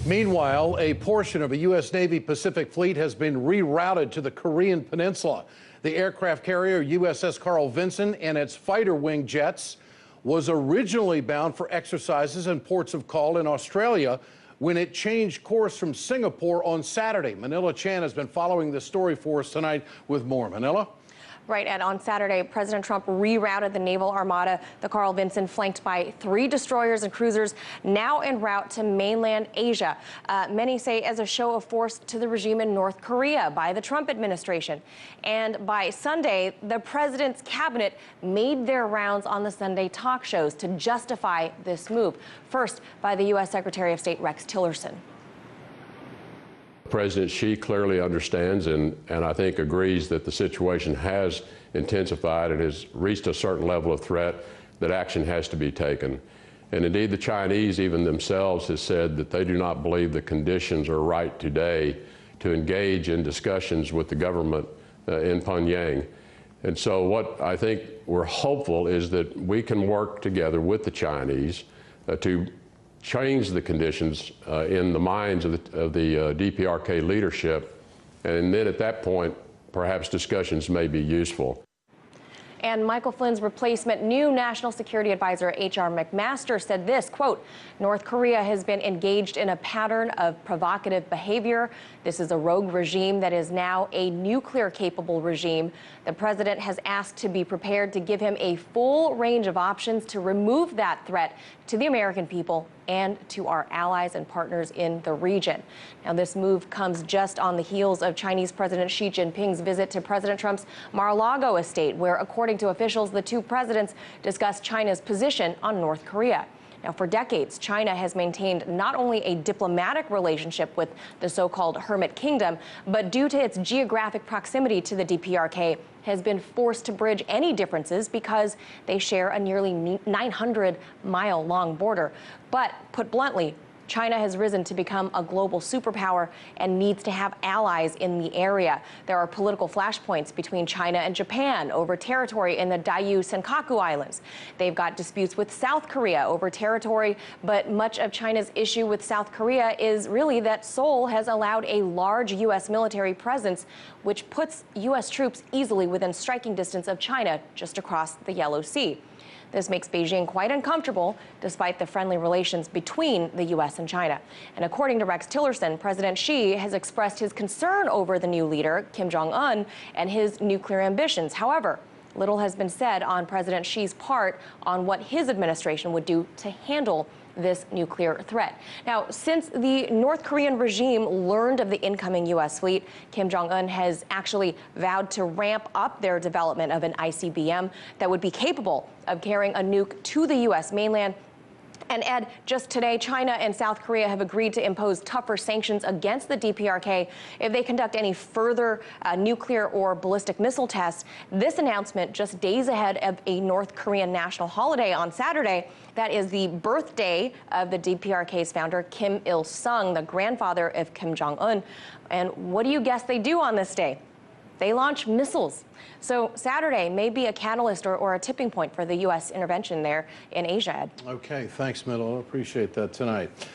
Meanwhile, a portion of a U.S. Navy Pacific fleet has been rerouted to the Korean Peninsula. The aircraft carrier USS Carl Vinson and its fighter wing jets was originally bound for exercises in ports of call in Australia when it changed course from Singapore on Saturday. Manila Chan has been following this story for us tonight with more. Manila? Right, Ed. On Saturday, President Trump rerouted the naval armada, the Carl Vinson, flanked by 3 destroyers and cruisers, now en route to mainland Asia. Many say as a show of force to the regime in North Korea by the Trump administration. And by Sunday, the president's cabinet made their rounds on the Sunday talk shows to justify this move. First, by the U.S. Secretary of State Rex Tillerson. President Xi clearly understands and I think agrees that the situation has intensified and has reached a certain level of threat that action has to be taken. And indeed, the Chinese even themselves has said that they do not believe the conditions are right today to engage in discussions with the government in Pyongyang. And so what I think we're hopeful is that we can work together with the Chinese to change the conditions in the minds of the DPRK leadership, and then at that point, perhaps discussions may be useful. And Michael Flynn's replacement, new National Security Advisor H.R. McMaster, said this, quote, North Korea has been engaged in a pattern of provocative behavior. This is a rogue regime that is now a nuclear-capable regime. The president has asked to be prepared to give him a full range of options to remove that threat to the American people and to our allies and partners in the region. Now, this move comes just on the heels of Chinese President Xi Jinping's visit to President Trump's Mar-a-Lago estate, where, according to officials, the two presidents discussed China's position on North Korea. Now, for decades, China has maintained not only a diplomatic relationship with the so-called Hermit Kingdom, but due to its geographic proximity to the DPRK, has been forced to bridge any differences because they share a nearly 900-mile-long border. But put bluntly, China has risen to become a global superpower and needs to have allies in the area. There are political flashpoints between China and Japan over territory in the Diaoyu Senkaku Islands. They've got disputes with South Korea over territory, but much of China's issue with South Korea is really that Seoul has allowed a large U.S. military presence, which puts U.S. troops easily within striking distance of China just across the Yellow Sea. This makes Beijing quite uncomfortable, despite the friendly relations between the U.S. and China. And according to Rex Tillerson, President Xi has expressed his concern over the new leader, Kim Jong-un, and his nuclear ambitions. However, little has been said on President Xi's part on what his administration would do to handle this nuclear threat. Now, since the North Korean regime learned of the incoming U.S. fleet, Kim Jong-un has actually vowed to ramp up their development of an ICBM that would be capable of carrying a nuke to the U.S. mainland. And Ed, just today, China and South Korea have agreed to impose tougher sanctions against the DPRK if they conduct any further nuclear or ballistic missile tests. This announcement just days ahead of a North Korean national holiday on Saturday. That is the birthday of the DPRK's founder, Kim Il-sung, the grandfather of Kim Jong-un. And what do you guess they do on this day? They launch missiles. So Saturday may be a catalyst or a tipping point for the U.S. intervention there in Asia, Ed. Okay, thanks, Manila. Appreciate that tonight.